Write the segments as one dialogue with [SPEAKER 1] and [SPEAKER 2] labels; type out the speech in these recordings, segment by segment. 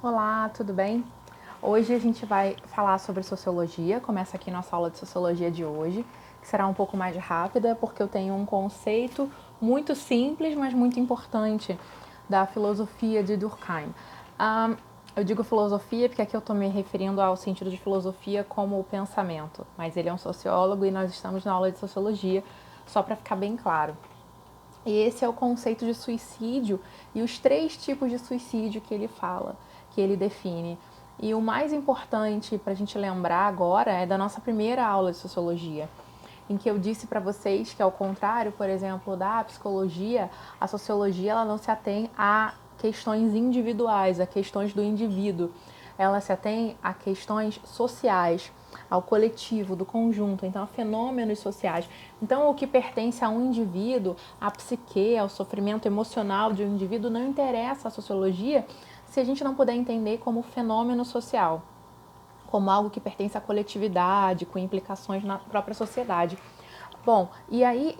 [SPEAKER 1] Olá, tudo bem? Hoje a gente vai falar sobre sociologia, começa aqui nossa aula de sociologia de hoje, que será um pouco mais rápida, porque eu tenho um conceito muito simples, mas muito importante da filosofia de Durkheim. Eu digo filosofia porque aqui eu estou me referindo ao sentido de filosofia como o pensamento, mas ele é um sociólogo e nós estamos na aula de sociologia, só para ficar bem claro. E esse é o conceito de suicídio e os 3 tipos de suicídio que ele fala, que ele define. E o mais importante para a gente lembrar agora é da nossa primeira aula de sociologia, em que eu disse para vocês que, ao contrário, por exemplo, da psicologia, a sociologia ela não se atém a questões individuais, a questões do indivíduo. Ela se atém a questões sociais, ao coletivo, do conjunto, então a fenômenos sociais. Então, o que pertence a um indivíduo, à psique, ao sofrimento emocional de um indivíduo, não interessa à sociologia se a gente não puder entender como fenômeno social, como algo que pertence à coletividade, com implicações na própria sociedade. Bom, e aí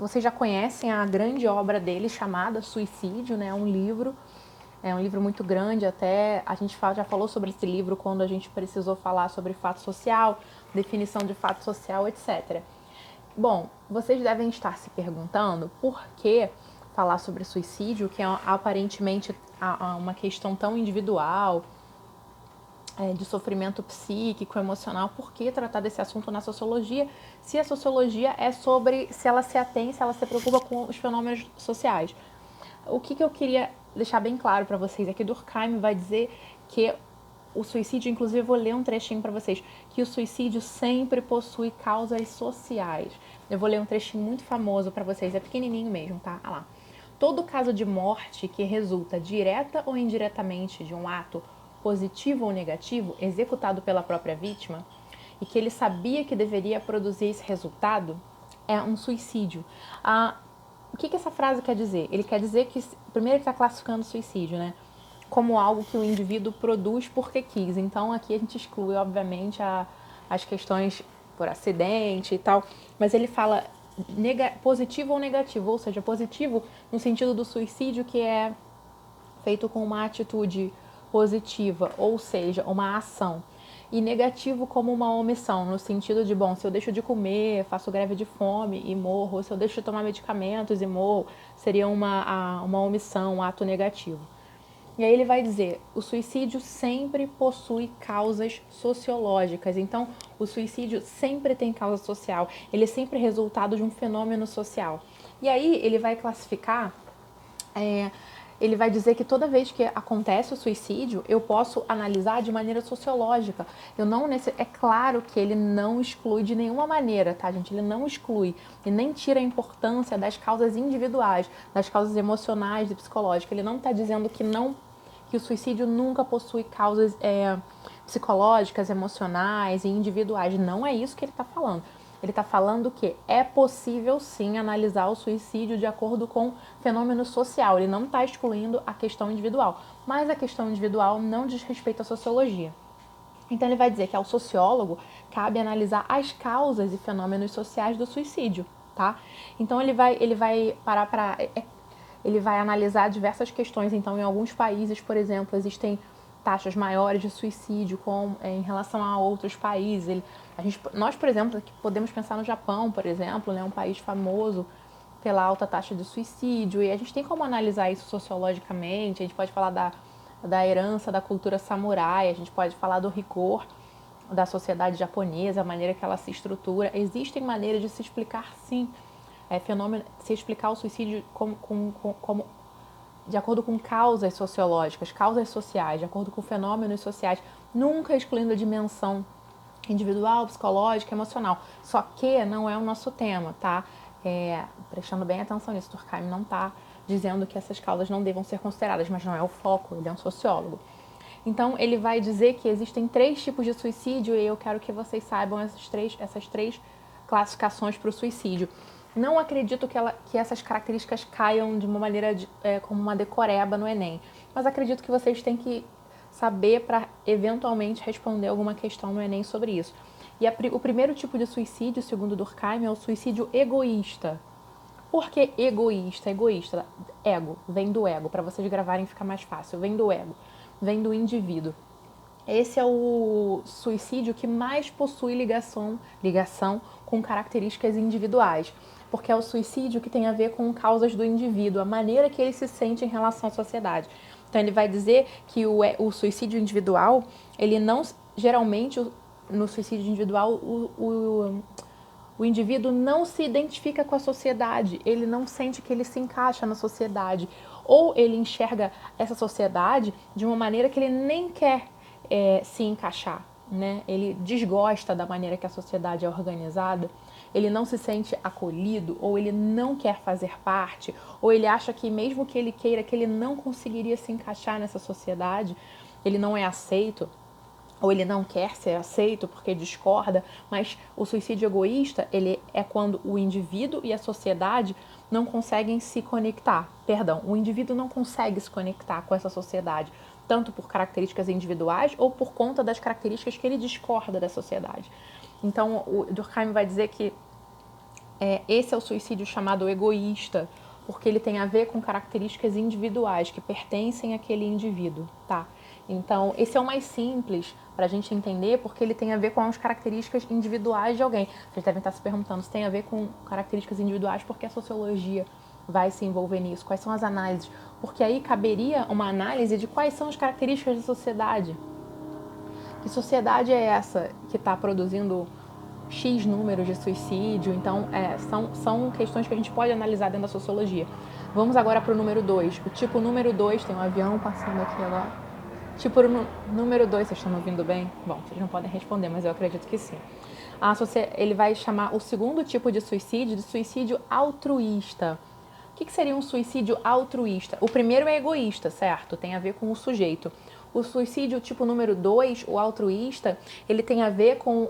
[SPEAKER 1] vocês já conhecem a grande obra dele chamada Suicídio, né? É um livro muito grande, até a gente já falou sobre esse livro quando a gente precisou falar sobre fato social, definição de fato social, etc. Bom, vocês devem estar se perguntando por que falar sobre suicídio, que é aparentemente uma questão tão individual, de sofrimento psíquico, emocional, por que tratar desse assunto na sociologia, se a sociologia é sobre, se ela se preocupa com os fenômenos sociais. O que eu queria deixar bem claro para vocês é que Durkheim vai dizer que o suicídio, inclusive eu vou ler um trechinho para vocês, que o suicídio sempre possui causas sociais. Eu vou ler um trechinho muito famoso para vocês, é pequenininho mesmo, tá? Olha lá. Todo caso de morte que resulta direta ou indiretamente de um ato positivo ou negativo executado pela própria vítima e que ele sabia que deveria produzir esse resultado é um suicídio. O que essa frase quer dizer? Ele quer dizer que, primeiro, ele está classificando o suicídio, né, como algo que o indivíduo produz porque quis. Então, aqui a gente exclui, obviamente, as questões por acidente e tal, mas ele fala positivo ou negativo, ou seja, positivo no sentido do suicídio que é feito com uma atitude positiva, ou seja, uma ação. E negativo como uma omissão, no sentido de, bom, se eu deixo de comer, faço greve de fome e morro, ou se eu deixo de tomar medicamentos e morro, seria uma omissão, um ato negativo. E aí ele vai dizer, o suicídio sempre possui causas sociológicas, então o suicídio sempre tem causa social, ele é sempre resultado de um fenômeno social. E aí ele vai classificar ele vai dizer que toda vez que acontece o suicídio, eu posso analisar de maneira sociológica. É claro que ele não exclui de nenhuma maneira, tá, gente? Ele não exclui e nem tira a importância das causas individuais, das causas emocionais e psicológicas. Ele não está dizendo que o suicídio nunca possui causas psicológicas, emocionais e individuais. Não é isso que ele está falando. Ele está falando que é possível sim analisar o suicídio de acordo com fenômeno social. Ele não está excluindo a questão individual, mas a questão individual não diz respeito à sociologia. Então ele vai dizer que ao sociólogo cabe analisar as causas e fenômenos sociais do suicídio, tá? Então ele vai parar para ele vai analisar diversas questões. Então, em alguns países, por exemplo, existem taxas maiores de suicídio em relação a outros países. Nós, por exemplo, podemos pensar no Japão, por exemplo, né, um país famoso pela alta taxa de suicídio, e a gente tem como analisar isso sociologicamente. A gente pode falar da herança da cultura samurai, a gente pode falar do rigor da sociedade japonesa, a maneira que ela se estrutura. Existem maneiras de se explicar, sim, se explicar o suicídio como de acordo com causas sociológicas, causas sociais, de acordo com fenômenos sociais, nunca excluindo a dimensão individual, psicológica, emocional. Só que não é o nosso tema, tá? Prestando bem atenção nisso, Durkheim não está dizendo que essas causas não devam ser consideradas, mas não é o foco, ele é um sociólogo. Então, ele vai dizer que existem 3 tipos de suicídio e eu quero que vocês saibam essas três classificações para o suicídio. Não acredito que essas características caiam de uma maneira como uma decoreba no Enem, mas acredito que vocês têm que saber para eventualmente responder alguma questão no Enem sobre isso. E o primeiro tipo de suicídio, segundo Durkheim, é o suicídio egoísta. Por que egoísta? Egoísta, ego, vem do ego, para vocês gravarem fica mais fácil, vem do ego. vem do indivíduo. Esse é o suicídio que mais possui ligação com características individuais, porque é o suicídio que tem a ver com causas do indivíduo, a maneira que ele se sente em relação à sociedade. Então ele vai dizer que o suicídio individual, ele não, geralmente no suicídio individual, o indivíduo não se identifica com a sociedade, ele não sente que ele se encaixa na sociedade, ou ele enxerga essa sociedade de uma maneira que ele nem quer se encaixar, né? Ele desgosta da maneira que a sociedade é organizada, ele não se sente acolhido, ou ele não quer fazer parte, ou ele acha que mesmo que ele queira, que ele não conseguiria se encaixar nessa sociedade, ele não é aceito, ou ele não quer ser aceito porque discorda. Mas o suicídio egoísta, ele é quando o indivíduo e a sociedade não conseguem se conectar. Perdão, o indivíduo não consegue se conectar com essa sociedade, tanto por características individuais ou por conta das características que ele discorda da sociedade. Então, o Durkheim vai dizer que esse é o suicídio chamado egoísta, porque ele tem a ver com características individuais que pertencem àquele indivíduo, tá? Então, esse é o mais simples para a gente entender, porque ele tem a ver com as características individuais de alguém. Vocês devem estar se perguntando se tem a ver com características individuais, porque a sociologia vai se envolver nisso, quais são as análises, porque aí caberia uma análise de quais são as características da sociedade. Que sociedade é essa que está produzindo X números de suicídio? Então, são questões que a gente pode analisar dentro da sociologia. Vamos agora para o número 2. O tipo número 2, tem um avião passando aqui agora. Tipo número 2, vocês estão me ouvindo bem? Bom, vocês não podem responder, mas eu acredito que sim. Ele vai chamar o segundo tipo de suicídio altruísta. O que seria um suicídio altruísta? O primeiro é egoísta, certo? Tem a ver com o sujeito. O suicídio tipo número 2, o altruísta, ele tem a ver com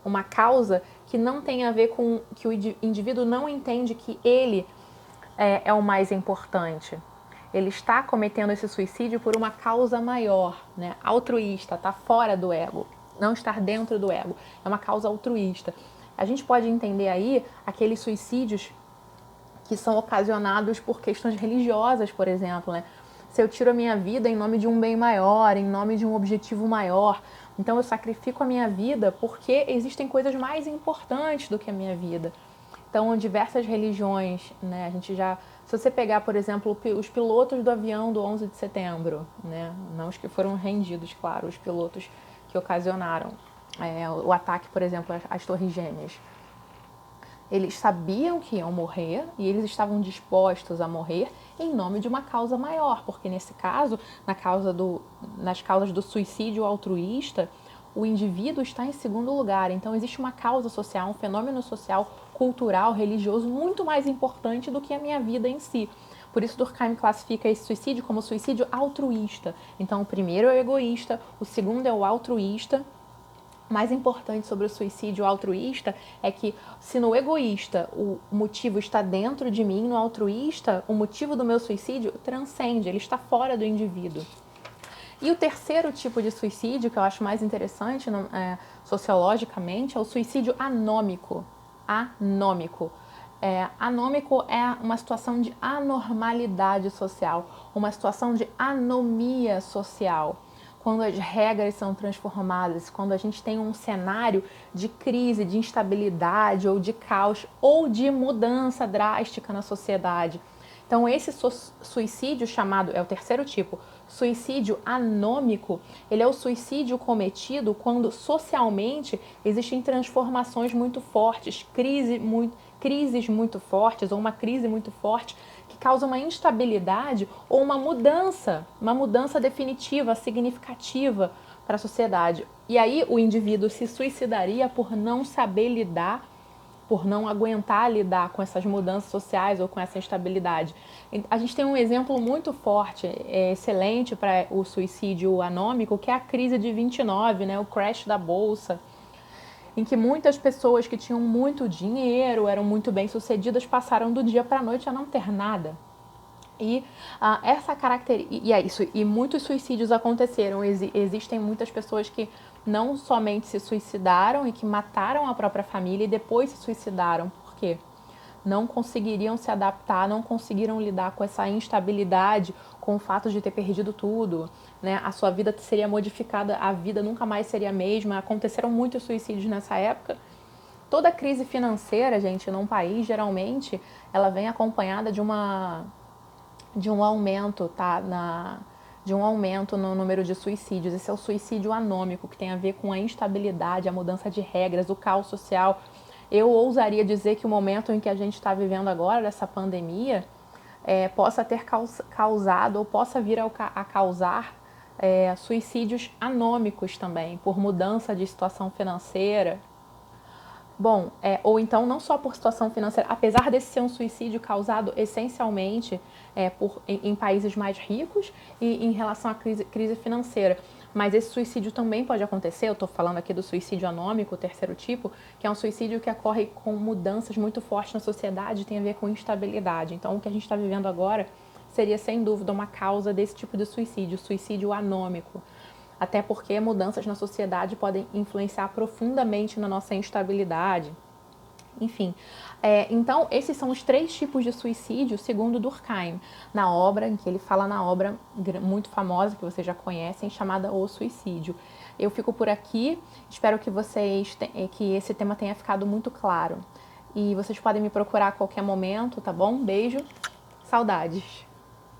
[SPEAKER 1] uma causa que não tem a ver com que o indivíduo não entende que ele é o mais importante. Ele está cometendo esse suicídio por uma causa maior, né? Altruísta, está fora do ego, não estar dentro do ego. É uma causa altruísta. A gente pode entender aí aqueles suicídios que são ocasionados por questões religiosas, por exemplo, né? Se eu tiro a minha vida em nome de um bem maior, em nome de um objetivo maior, então eu sacrifico a minha vida porque existem coisas mais importantes do que a minha vida. Então, diversas religiões, né? A gente já... Se você pegar, por exemplo, os pilotos do avião do 11 de setembro, né? Não os que foram rendidos, claro, os pilotos que ocasionaram o ataque, por exemplo, às Torres Gêmeas. Eles sabiam que iam morrer e eles estavam dispostos a morrer em nome de uma causa maior, porque nesse caso, nas causas do suicídio altruísta, o indivíduo está em segundo lugar. Então existe uma causa social, um fenômeno social, cultural, religioso muito mais importante do que a minha vida em si. Por isso Durkheim classifica esse suicídio como suicídio altruísta. Então o primeiro é o egoísta, o segundo é o altruísta. O mais importante sobre o suicídio altruísta é que, se no egoísta o motivo está dentro de mim, no altruísta o motivo do meu suicídio transcende, ele está fora do indivíduo. E o terceiro tipo de suicídio, que eu acho mais interessante sociologicamente, é o suicídio anômico. Anômico. Anômico é uma situação de anormalidade social, uma situação de anomia social. Quando as regras são transformadas, quando a gente tem um cenário de crise, de instabilidade ou de caos ou de mudança drástica na sociedade. Então esse suicídio chamado, é o terceiro tipo, suicídio anômico, ele é o suicídio cometido quando socialmente existem transformações muito fortes, crises muito fortes ou uma crise muito forte que causa uma instabilidade ou uma mudança definitiva, significativa para a sociedade. E aí o indivíduo se suicidaria por não saber lidar, por não aguentar lidar com essas mudanças sociais ou com essa instabilidade. A gente tem um exemplo muito forte, excelente para o suicídio anômico, que é a crise de 29, né, o crash da bolsa, em que muitas pessoas que tinham muito dinheiro, eram muito bem-sucedidas, passaram do dia para a noite a não ter nada. E essa característica, e é isso, e muitos suicídios aconteceram. Existem muitas pessoas que não somente se suicidaram e que mataram a própria família e depois se suicidaram. Por quê? não conseguiriam se adaptar, não conseguiram lidar com essa instabilidade, com o fato de ter perdido tudo, né? A sua vida seria modificada, a vida nunca mais seria a mesma. Aconteceram muitos suicídios nessa época. Toda crise financeira, gente, num país, geralmente, ela vem acompanhada de um aumento, tá? De um aumento no número de suicídios. Esse é o suicídio anômico, que tem a ver com a instabilidade, a mudança de regras, o caos social. Eu ousaria dizer que o momento em que a gente está vivendo agora, dessa pandemia, possa ter causado ou possa vir a causar suicídios anômicos também, por mudança de situação financeira. Bom, ou então não só por situação financeira, apesar desse ser um suicídio causado essencialmente em países mais ricos e em relação à crise financeira. Mas esse suicídio também pode acontecer, eu estou falando aqui do suicídio anômico, o terceiro tipo, que é um suicídio que ocorre com mudanças muito fortes na sociedade, tem a ver com instabilidade. Então, o que a gente está vivendo agora seria, sem dúvida, uma causa desse tipo de suicídio, suicídio anômico. Até porque mudanças na sociedade podem influenciar profundamente na nossa instabilidade. Enfim, então esses são os 3 tipos de suicídio, segundo Durkheim, na obra, em que ele fala na obra muito famosa, que vocês já conhecem, chamada O Suicídio. Eu fico por aqui, espero que que esse tema tenha ficado muito claro. E vocês podem me procurar a qualquer momento, tá bom? Beijo, saudades!